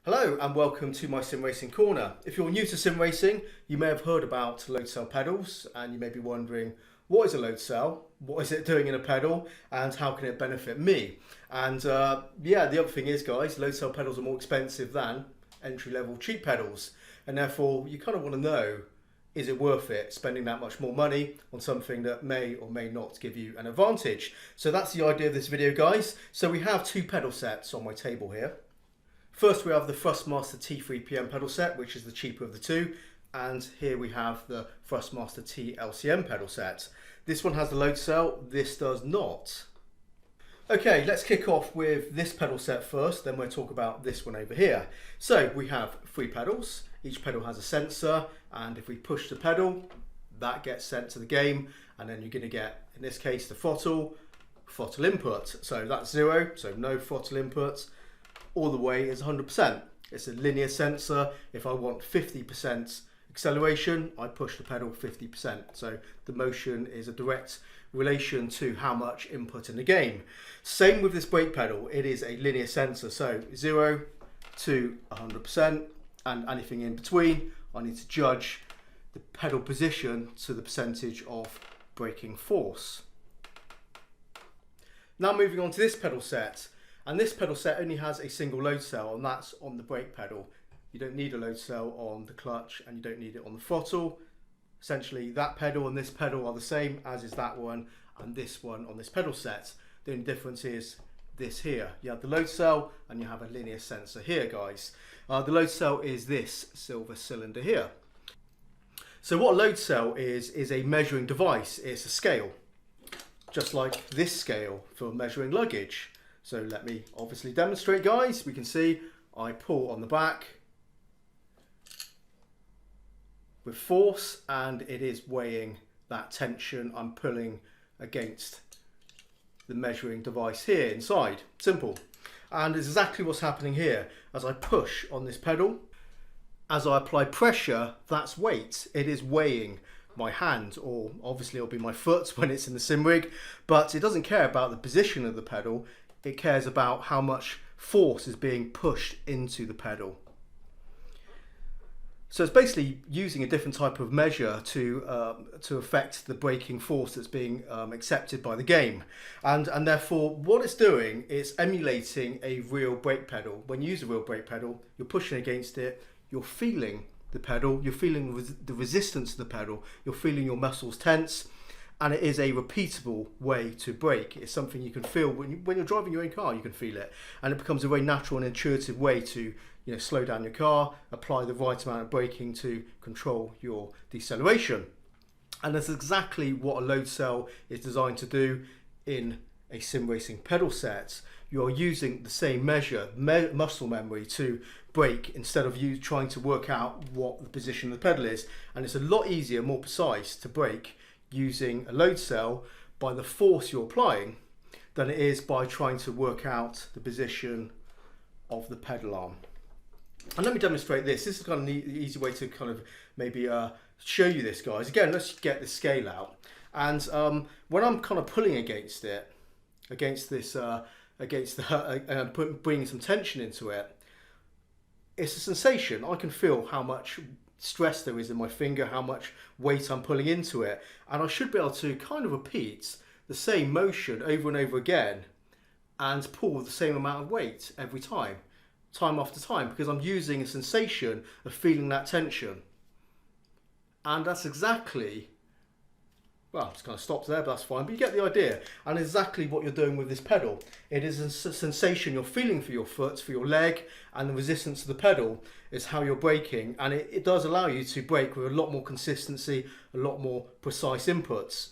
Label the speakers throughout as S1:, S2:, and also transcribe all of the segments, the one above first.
S1: Hello and welcome to my Sim Racing Corner. If you're new to sim racing, you may have heard about load cell pedals and you may be wondering, what is a load cell? What is it doing in a pedal? And how can it benefit me? And the other thing is, guys, load cell pedals are more expensive than entry-level cheap pedals. And therefore, you kind of want to know, is it worth it spending that much more money on something that may or may not give you an advantage? So that's the idea of this video, guys. So we have two pedal sets on my table here. First we have the Thrustmaster T3 PM pedal set, which is the cheaper of the two, and here we have the Thrustmaster T LCM pedal set. This one has the load cell, this does not. Okay, let's kick off with this pedal set first, then we'll talk about this one over here. So we have three pedals, each pedal has a sensor, and if we push the pedal, that gets sent to the game, and then you're going to get, in this case, the throttle input. So that's 0, so no throttle input. All the way is 100%. It's a linear sensor. If I want 50% acceleration, I push the pedal 50%. So the motion is a direct relation to how much input in the game. Same with this brake pedal. It is a linear sensor. So 0 to 100% and anything in between, I need to judge the pedal position to the percentage of braking force. Now moving on to this pedal set. And this pedal set only has a single load cell, and that's on the brake pedal. You don't need a load cell on the clutch and you don't need it on the throttle. Essentially that pedal and this pedal are the same, as is that one and this one on this pedal set. The only difference is this here. You have the load cell and you have a linear sensor here, guys. The load cell is this silver cylinder here. So what a load cell is a measuring device. It's a scale, just like this scale for measuring luggage. So let me obviously demonstrate, guys. We can see I pull on the back with force and it is weighing that tension I'm pulling against the measuring device here inside. Simple. And it's exactly what's happening here. As I push on this pedal, as I apply pressure, that's weight. It is weighing my hand, or obviously it'll be my foot when it's in the sim rig, but it doesn't care about the position of the pedal. It cares about how much force is being pushed into the pedal. So it's basically using a different type of measure to affect the braking force that's being accepted by the game. And therefore what it's doing is emulating a real brake pedal. When you use a real brake pedal, you're pushing against it, you're feeling the pedal, you're feeling the resistance of the pedal, you're feeling your muscles tense. And it is a repeatable way to brake. It's something you can feel when you're driving your own car, you can feel it. And it becomes a very natural and intuitive way to slow down your car, apply the right amount of braking to control your deceleration. And that's exactly what a load cell is designed to do in a sim racing pedal set. You're using the same measure, muscle memory, to brake instead of you trying to work out what the position of the pedal is. And it's a lot easier, more precise to brake using a load cell by the force you're applying than it is by trying to work out the position of the pedal arm. And let me demonstrate this. This is kind of an easy way to kind of maybe show you this, guys. Again, let's get the scale out. And when I'm kind of pulling against it, bringing some tension into it, it's a sensation. I can feel how much stress there is in my finger, how much weight I'm pulling into it, and I should be able to kind of repeat the same motion over and over again and pull the same amount of weight every time after time, because I'm using a sensation of feeling that tension. And that's exactly, well, it's kind of stopped there, but that's fine, but you get the idea. And exactly what you're doing with this pedal. It is a sensation you're feeling for your foot, for your leg, and the resistance of the pedal is how you're braking. And it does allow you to brake with a lot more consistency, a lot more precise inputs.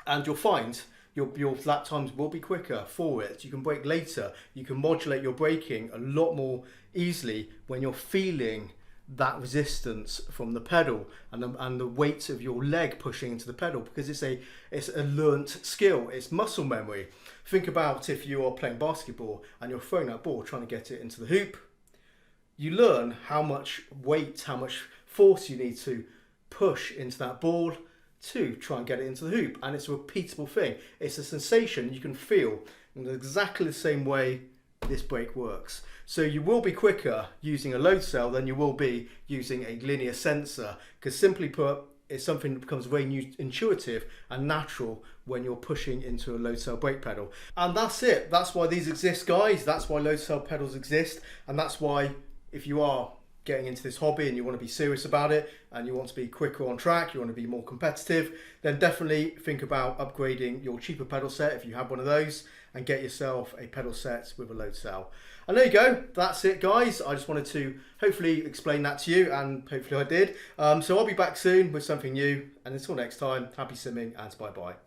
S1: And you'll find your lap times will be quicker for it. You can brake later. You can modulate your braking a lot more easily when you're feeling that resistance from the pedal and the weight of your leg pushing into the pedal, because it's a learnt skill. It's muscle memory. Think about if you are playing basketball and you're throwing that ball trying to get it into the hoop. You learn how much weight, how much force you need to push into that ball to try and get it into the hoop, and it's a repeatable thing. It's a sensation you can feel in exactly the same way this brake works. So you will be quicker using a load cell than you will be using a linear sensor, because simply put, it's something that becomes very intuitive and natural when you're pushing into a load cell brake pedal. And that's it. That's why these exist, guys. That's why load cell pedals exist. And that's why, if you are getting into this hobby and you want to be serious about it and you want to be quicker on track, you want to be more competitive, then definitely think about upgrading your cheaper pedal set if you have one of those, and get yourself a pedal set with a load cell. And there you go, that's it, guys. I just wanted to hopefully explain that to you, and hopefully I did. So I'll be back soon with something new, and until next time, happy simming and bye bye.